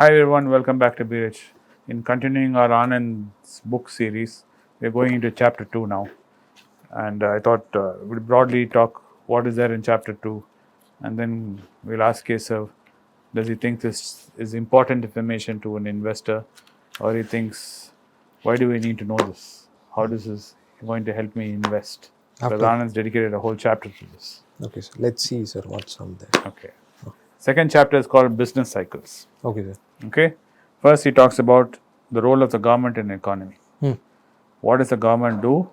Hi everyone, welcome back to BH. In continuing our Anand's book series, we're going into chapter 2 now. And I thought we'll broadly talk what is there in chapter 2. And then we'll ask Kesav, does he think this is important information to an investor? Or he thinks, why do we need to know this? How this is going to help me invest? Because Anand's dedicated a whole chapter to this. Okay, sir. Let's see, sir, what's on there. Okay. Second chapter is called business cycles. Okay, sir. Okay. First, he talks about the role of the government in the economy. What does the government do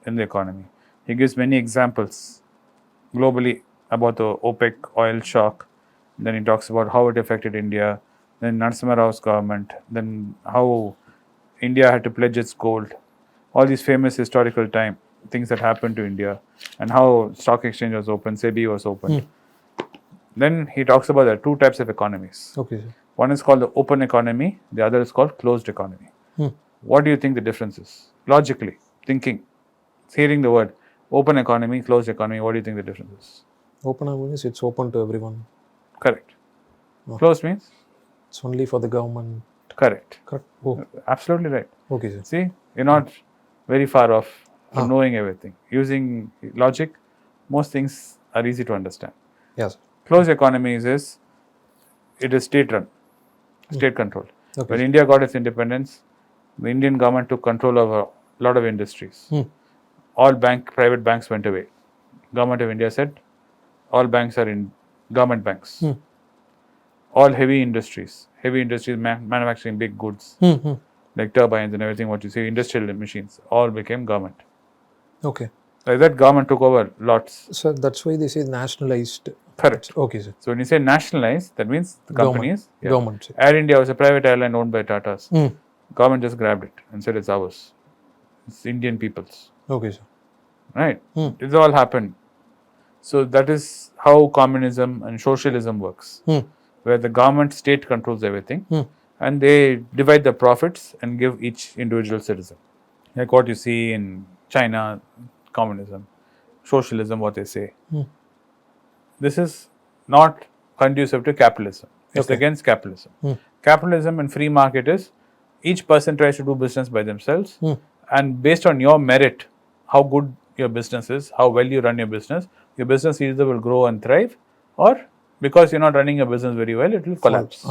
in the economy? He gives many examples globally about the OPEC oil shock. Then he talks about how it affected India. Then Narasimha Rao's government. Then how India had to pledge its gold. All these famous historical things that happened to India, and how stock exchange was opened, SEBI was opened. Then he talks about there are two types of economies. Okay, sir. One is called the open economy, the other is called closed economy. What do you think the difference is? Logically, thinking, hearing the word open economy, closed economy, what do you think the difference is? Open means it's open to everyone. Correct. Closed means? It's only for the government. Correct. Correct. Oh, Absolutely right. okay, sir. See, you're not very far off from knowing everything. Using logic, most things are easy to understand. Yes. Closed economies is, it is state run, state controlled. Okay. When India got its independence, the Indian government took control over a lot of industries. All private banks went away. Government of India said, all banks are in government banks. All heavy industries, manufacturing big goods, like turbines and everything, what you see, industrial machines, all became government. Okay. Like that, government took over lots. So that's why they say nationalized. Correct. Okay, sir. So when you say nationalized, that means the companies. Government. Sir. Air India was a private airline owned by Tatas. Government just grabbed it and said it's ours. It's Indian people's. Okay, sir. Right? This all happened. So that is how communism and socialism works. Where the government, state controls everything. And they divide the profits and give each individual citizen. Like what you see in China, communism, socialism, what they say. This is not conducive to capitalism. It's against capitalism. Capitalism and free market is each person tries to do business by themselves, and based on your merit, how good your business is, how well you run your business either will grow and thrive, or because you're not running your business very well, it will collapse.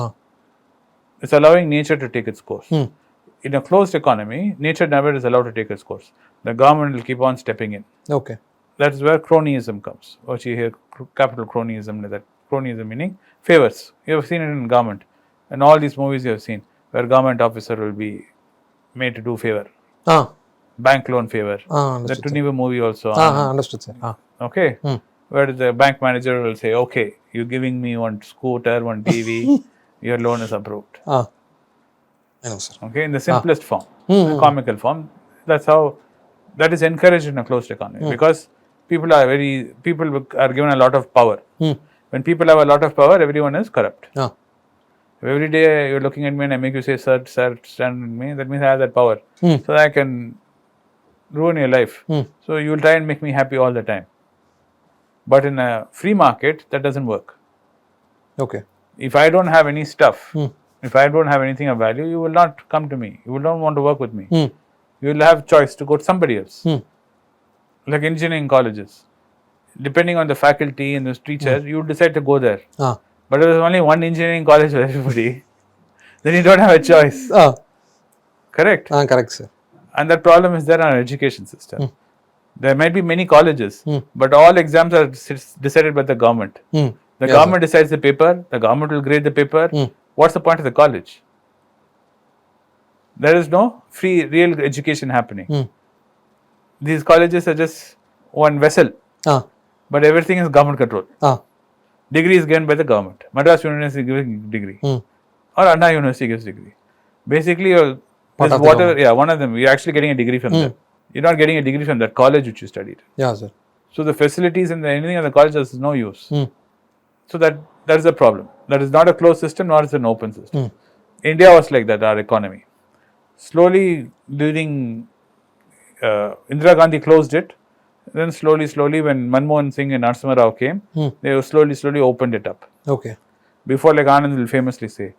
It's allowing nature to take its course. In a closed economy, nature never is allowed to take its course. The government will keep on stepping in. Okay. That is where cronyism comes. What you hear, capital cronyism, that cronyism meaning favors. You have seen it in government. And all these movies you have seen, where government officer will be made to do favor. Bank loan favor. That Tuniva movie also. Understood, sir. Okay. Where the bank manager will say, okay, you're giving me one scooter, one TV, your loan is approved. I know, sir. Okay, in the simplest form, the comical form. That is encouraged in a closed economy because people are given a lot of power. When people have a lot of power, everyone is corrupt. If every day you're looking at me and I make you say, sir, stand with me, that means I have that power. So that I can ruin your life. So you will try and make me happy all the time. But in a free market, that doesn't work. Okay. If I don't have any stuff, if I don't have anything of value, you will not come to me. You will not want to work with me. You will have choice to go to somebody else. Like engineering colleges. Depending on the faculty and the teacher, you decide to go there. But if there's only one engineering college for everybody, then you don't have a choice. Correct? Correct, sir. And that problem is there in our education system. There might be many colleges, but all exams are decided by the government. The government decides the paper, the government will grade the paper. What's the point of the college? There is no free, real education happening. These colleges are just one vessel, but everything is government control. Degree is given by the government. Madras University gives degree, or Anna University gives degree. Basically, one of them, you're actually getting a degree from them. You're not getting a degree from that college which you studied. Yeah, sir. So the facilities and anything in the college is no use. So that is the problem. That is not a closed system, nor is it an open system. India was like that, our economy. Slowly, during Indira Gandhi closed it. Then slowly, when Manmohan Singh and Narasimha Rao came, they slowly opened it up. Okay. Before, like Anand will famously say,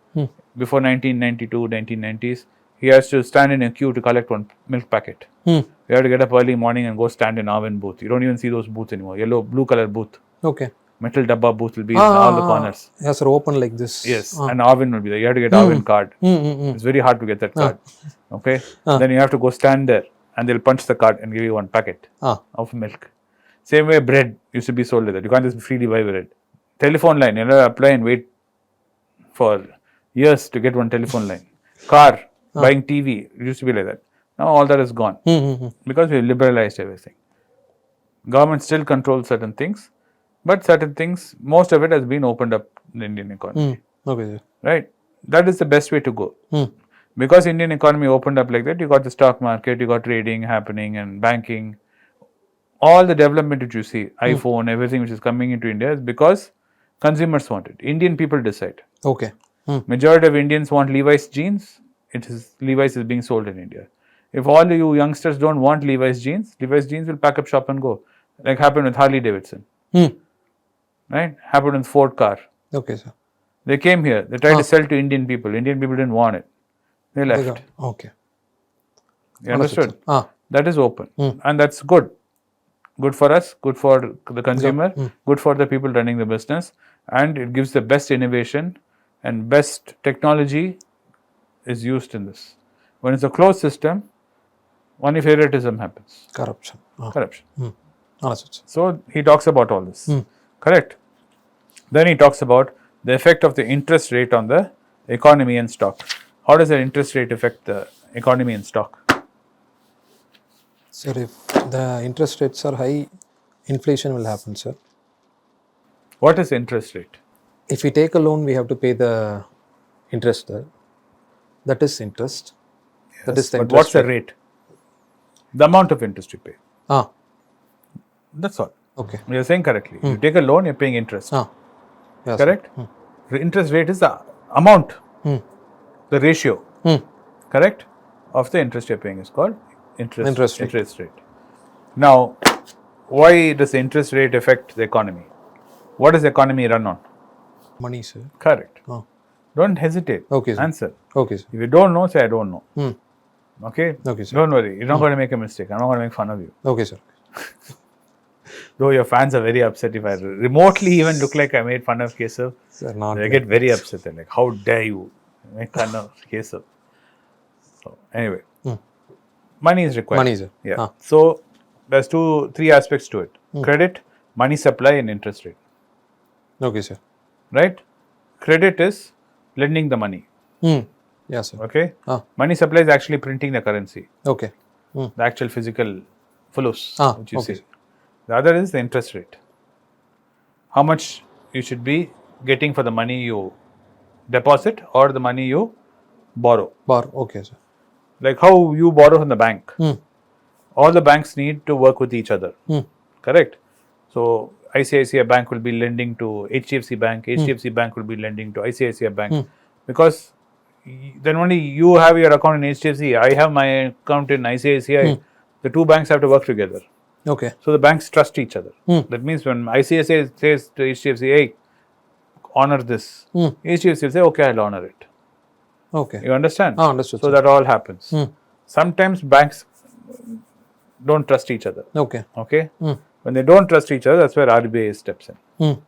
before 1992, 1990s, he has to stand in a queue to collect one milk packet. You have to get up early morning and go stand in Avin booth. You don't even see those booths anymore. Yellow, blue color booth. Okay. Metal dabba booth will be in all the corners. Yes, sir. Open like this. Yes, and Avin will be there. You have to get Avin card. It's very hard to get that card. Okay, then you have to go stand there, and they'll punch the card and give you one packet of milk. Same way, bread used to be sold like that. You can't just freely buy bread. Telephone line, you have to apply and wait for years to get one telephone line. Car, buying TV, it used to be like that. Now all that is gone because we liberalized everything. Government still controls certain things, but certain things, most of it has been opened up in the Indian economy. Okay, sir. Right? That is the best way to go. Because Indian economy opened up like that, you got the stock market, you got trading happening and banking. All the development which you see, iPhone, everything which is coming into India is because consumers want it. Indian people decide. Okay. Majority of Indians want Levi's jeans. Levi's is being sold in India. If all you youngsters don't want Levi's jeans will pack up shop and go. Like happened with Harley Davidson. Right? Happened with Ford car. Okay, sir. They came here. They tried to sell to Indian people. Indian people didn't want it. They left. Okay. You understood? That is open. And that's good. Good for us, good for the consumer, good for the people running the business. And it gives the best innovation and best technology is used in this. When it's a closed system, only favoritism happens. Corruption. Corruption. Understood, sir. So he talks about all this. Correct. Then he talks about the effect of the interest rate on the economy and stock. How does the interest rate affect the economy and stock? Sir, if the interest rates are high, inflation will happen, sir. What is interest rate? If we take a loan, we have to pay the interest there. That is interest. Yes, that is the but interest what's the rate? The amount of interest you pay. That's all. Okay. You're saying correctly. You take a loan, you're paying interest. Yes, Correct? The interest rate is the amount, the ratio, correct, of the interest you're paying is called interest rate. Now, why does the interest rate affect the economy? What does the economy run on? Money, sir. Correct. Don't hesitate. Okay, sir. Answer. Okay, sir. If you don't know, say I don't know. Okay? Okay, sir. Don't worry. You're not going to make a mistake. I'm not going to make fun of you. Okay, sir. Though your fans are very upset if I remotely even look like I made fun of Kesav. Sir, not They get very upset. They're like, how dare you make fun of Kesav? So, anyway, money is required. Money, sir. Yeah. So, there's three aspects to it. Credit, money supply and interest rate. Okay, sir. Right? Credit is lending the money. Yes, sir. Okay? Money supply is actually printing the currency. Okay. The actual physical fulus, which you okay. see. The other is the interest rate. How much you should be getting for the money you deposit or the money you borrow. Okay, sir. Like how you borrow from the bank. All the banks need to work with each other. Correct? So, ICICI Bank will be lending to HDFC Bank. HDFC Bank will be lending to ICICI Bank. Because then only you have your account in HDFC. I have my account in ICICI. The two banks have to work together. Okay. So the banks trust each other. That means when ICICI says to HDFC, hey, honor this, HDFC will say, okay, I'll honor it. Okay. You understand? Understood. So that all happens. Sometimes banks don't trust each other. Okay. Okay? When they don't trust each other, that's where RBI steps in.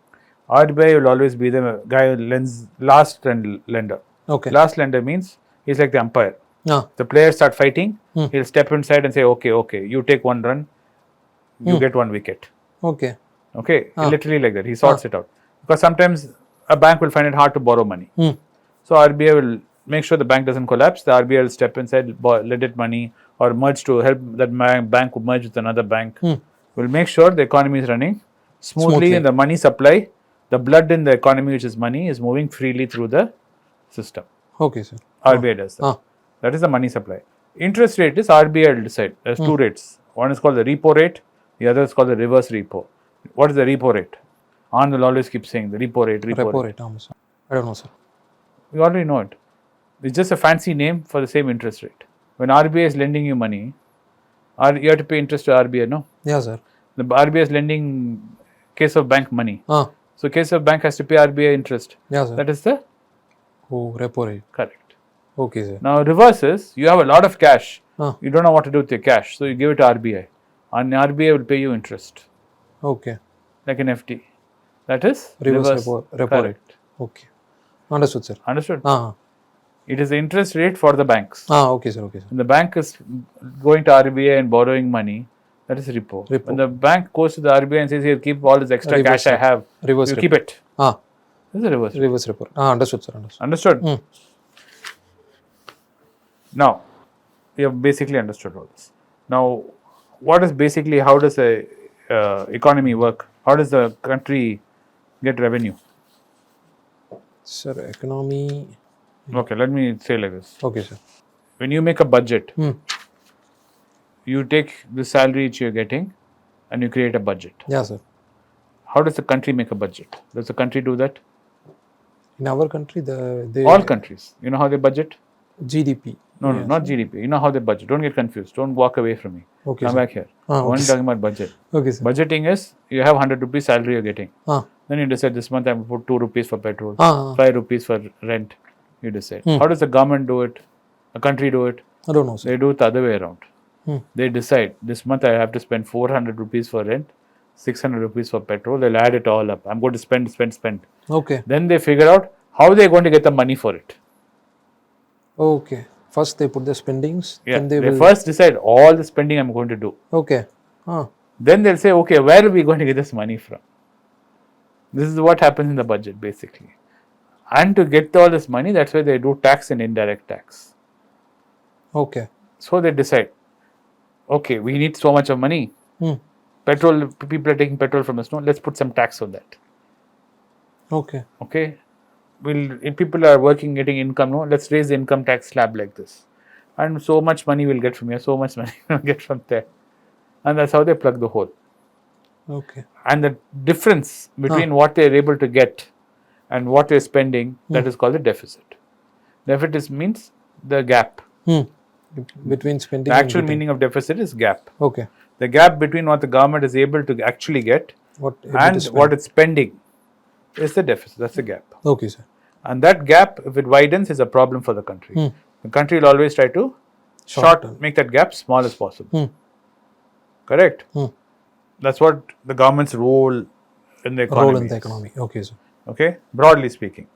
RBI will always be the guy who lends last lender. Okay. Last lender means he's like the umpire. The players start fighting, he'll step inside and say, okay, you take one run. You get one wicket. Okay. Literally like that. He sorts it out. Because sometimes a bank will find it hard to borrow money. So RBI will make sure the bank doesn't collapse. The RBI will step inside, lend it money or merge to help that bank merge with another bank. Will make sure the economy is running smoothly and the money supply, the blood in the economy, which is money, is moving freely through the system. Okay, sir. RBI does that. That is the money supply. Interest rate is RBI will decide. There's two rates. One is called the repo rate. The other is called the reverse repo. What is the repo rate? Anand will always keep saying the repo rate. Repo rate. I don't know, sir. You already know it. It's just a fancy name for the same interest rate. When RBI is lending you money, you have to pay interest to RBI, no? Yeah, sir. The RBI is lending case of bank money. So case of bank has to pay RBI interest. Yeah, sir. That is the Oh, repo rate. Correct. Okay, sir. Now reverse is, you have a lot of cash. Ah. You don't know what to do with your cash. So you give it to RBI. And RBI will pay you interest. Okay. Like an FD. That is Reverse repo Correct. rate. Okay. Understood, sir. Understood? Ah. It is the interest rate for the banks. Okay, sir. Okay, sir. When the bank is going to RBI and borrowing money, that is repo. Repo. When the bank goes to the RBI and says, here, keep all this extra Reverse cash I have, reverse you repo. keep it. Ah. This is a reverse. Reverse repo. Understood, sir. Understood. Understood? Now, we have basically understood all this. Now, what is basically, how does a economy work? How does the country get revenue? Sir, economy. Okay, let me say like this. Okay, sir. When you make a budget, you take the salary which you're getting and you create a budget. Yeah, sir. How does the country make a budget? Does the country do that? In our country, All countries. You know how they budget? GDP. No, not GDP. You know how they budget. Don't get confused. Don't walk away from me. Okay, Come sir. back here. Okay, Only talking about budget. Okay, sir. Budgeting is, you have 100 rupees salary you're getting. Ah. Then you decide this month I'm going to put 2 rupees for petrol, Ah. 5 rupees for rent. You decide. How does the government do it? A country do it? I don't know, sir. They do it the other way around. They decide this month I have to spend 400 rupees for rent, 600 rupees for petrol. They'll add it all up. I'm going to spend. Okay. Then they figure out how they're going to get the money for it. Okay. First they put the spendings. Yeah. Then They will. first decide all the spending I'm going to do. Okay. Then they'll say, okay, where are we going to get this money from? This is what happens in the budget basically. And to get all this money, that's why they do tax and indirect tax. Okay. So they decide, okay, we need so much of money. Petrol, people are taking petrol from us. No, let's put some tax on that. Okay. Okay. If people are working, getting income, no, let's raise the income tax slab like this. And so much money we'll get from here, so much money we'll get from there. And that's how they plug the hole. Okay. And the difference between what they're able to get and what they're spending, that is called the deficit. Deficit means the gap. Between spending The actual and meaning of deficit is gap. Okay. The gap between what the government is able to actually get and what it's spending is the deficit. That's the gap. Okay, sir. And that gap, if it widens, is a problem for the country. The country will always try to make that gap small as possible. Correct? That's what the government's role in the economy Role in the is. economy. Okay, sir. Okay? Broadly speaking.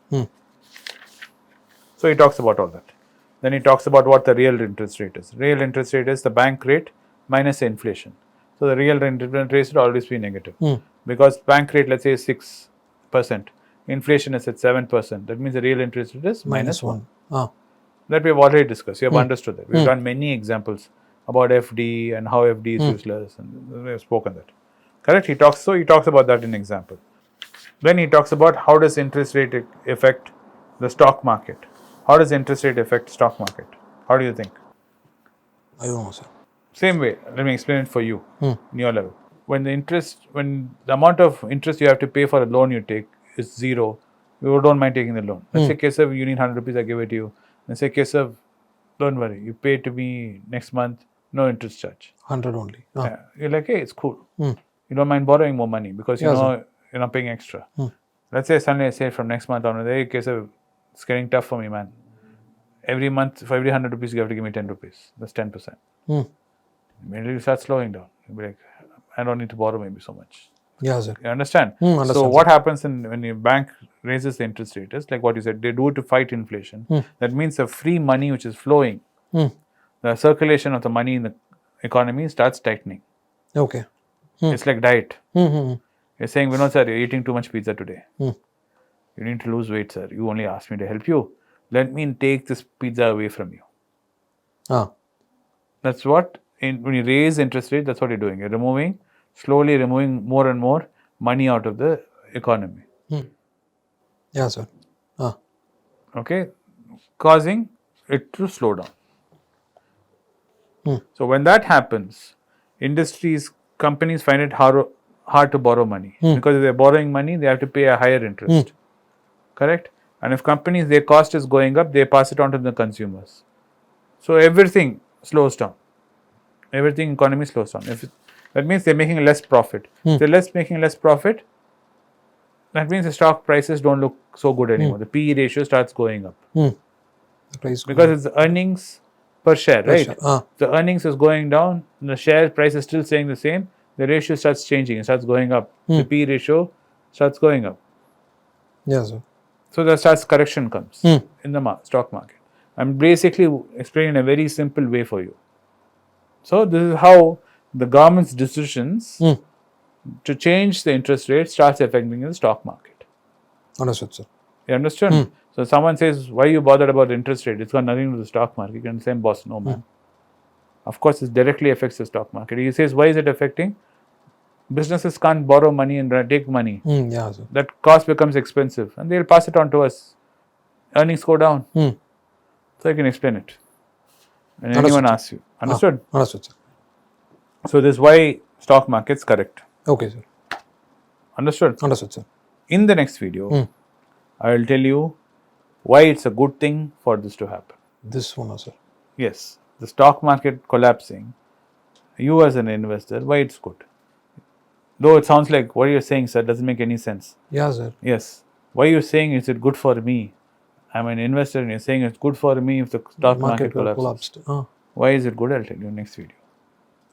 So he talks about all that. Then he talks about what the real interest rate is. Real interest rate is the bank rate minus the inflation. So the real interest rate will always be negative. Because bank rate, let's say, is 6%. Inflation is at 7%. That means the real interest rate is minus 1. That we have already discussed. You have understood that. We've done many examples about FD and how FD is useless, and we have spoken that. Correct? He talks about that in example. Then he talks about how does interest rate affect the stock market. How does interest rate affect stock market? How do you think? I don't know, sir. Same way. Let me explain it for you in your level. When the amount of interest you have to pay for a loan you take is 0, you don't mind taking the loan. Let's say, Kesav, you need 100 rupees, I give it to you. Let's say, Kesav, don't worry, you pay to me next month, no interest charge. 100 only. Yeah. You're like, hey, it's cool. You don't mind borrowing more money because you know you're not paying extra. Let's say suddenly I say from next month on, hey, Kesav, it's getting tough for me, man. Every month, for every 100 rupees, you have to give me 10 rupees. That's 10%. Immediately you start slowing down. You'll be like, I don't need to borrow maybe so much. Yeah, sir. You understand? Understand, So what happens when your bank raises the interest rate is, like what you said, they do it to fight inflation. That means the free money which is flowing, the circulation of the money in the economy starts tightening. Okay. It's like diet. You're saying, Vinod sir, you're eating too much pizza today. You need to lose weight, sir. You only asked me to help you. Let me take this pizza away from you. That's what, when you raise interest rate, that's what you're doing. You're slowly removing more and more money out of the economy. Yeah, sir. Okay? Causing it to slow down. So when that happens, companies find it hard to borrow money. Because if they're borrowing money, they have to pay a higher interest. Correct? And if their cost is going up, they pass it on to the consumers. So everything slows down. Economy slows down. That means they're making less profit. If they're making less profit, that means the stock prices don't look so good anymore. The PE ratio starts going up The price because it's earnings per share, right? pressure. The earnings is going down, the share price is still staying the same. The ratio starts changing, it starts going up. The PE ratio starts going up. Yeah, sir. So the starts correction comes in the stock market. I'm basically explaining in a very simple way for you. So this is how the government's decisions to change the interest rate starts affecting the stock market. Understood, sir. You understood? So someone says, why are you bothered about the interest rate? It's got nothing to do with the stock market. You can say, boss, no man. Of course, it directly affects the stock market. He says, why is it affecting? Businesses can't borrow money and take money. Yeah, sir. That cost becomes expensive and they'll pass it on to us. Earnings go down. So I can explain it. And anyone asks you. Understood? Understood, sir. So this is why stock market's correct. Okay, sir. Understood? Understood, sir. In the next video, I will tell you why it's a good thing for this to happen. This one, sir. Yes, the stock market collapsing, you as an investor, why it's good. Though it sounds like what you're saying, sir, doesn't make any sense. Yeah, sir. Yes. Why you're saying is it good for me? I'm an investor and you're saying it's good for me if the stock market collapsed. Why is it good? I'll tell you next video.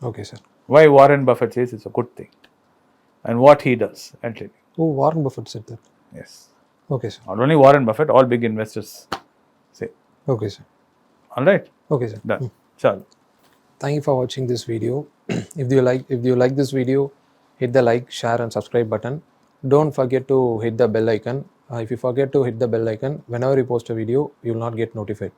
Okay, sir. Why Warren Buffett says it's a good thing. And what he does, I'll tell you. Oh, Warren Buffett said that. Yes. Okay, sir. Not only Warren Buffett, all big investors say. Okay, sir. All right? Okay, sir. Done. Chalo. Thank you for watching this video. If you like this video, hit the like, share and subscribe button. Don't forget to hit the bell icon. If you forget to hit the bell icon, whenever you post a video, you will not get notified.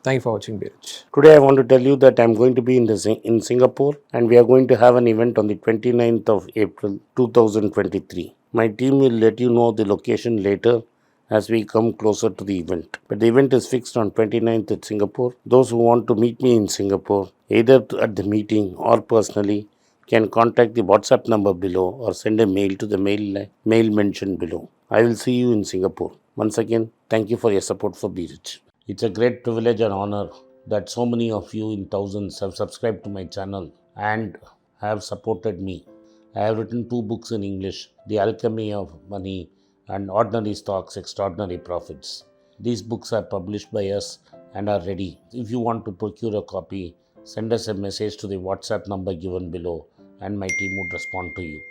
Thank you for watching, Biraj. Today I want to tell you that I'm going to be in Singapore and we are going to have an event on the 29th of April 2023. My team will let you know the location later as we come closer to the event. But the event is fixed on 29th at Singapore. Those who want to meet me in Singapore, either at the meeting or personally, can contact the WhatsApp number below or send a mail to the mail mentioned below. I will see you in Singapore. Once again, thank you for your support for Biraj. It's a great privilege and honor that so many of you in thousands have subscribed to my channel and have supported me. I have written 2 books in English, The Alchemy of Money and Ordinary Stocks, Extraordinary Profits. These books are published by us and are ready. If you want to procure a copy, send us a message to the WhatsApp number given below and my team would respond to you.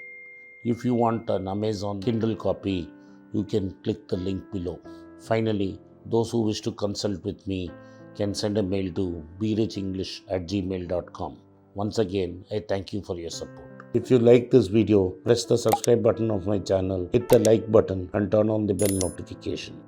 If you want an Amazon Kindle copy, you can click the link below. Finally, those who wish to consult with me can send a mail to brechenglish@gmail.com. Once again, I thank you for your support. If you like this video, press the subscribe button of my channel, hit the like button and turn on the bell notification.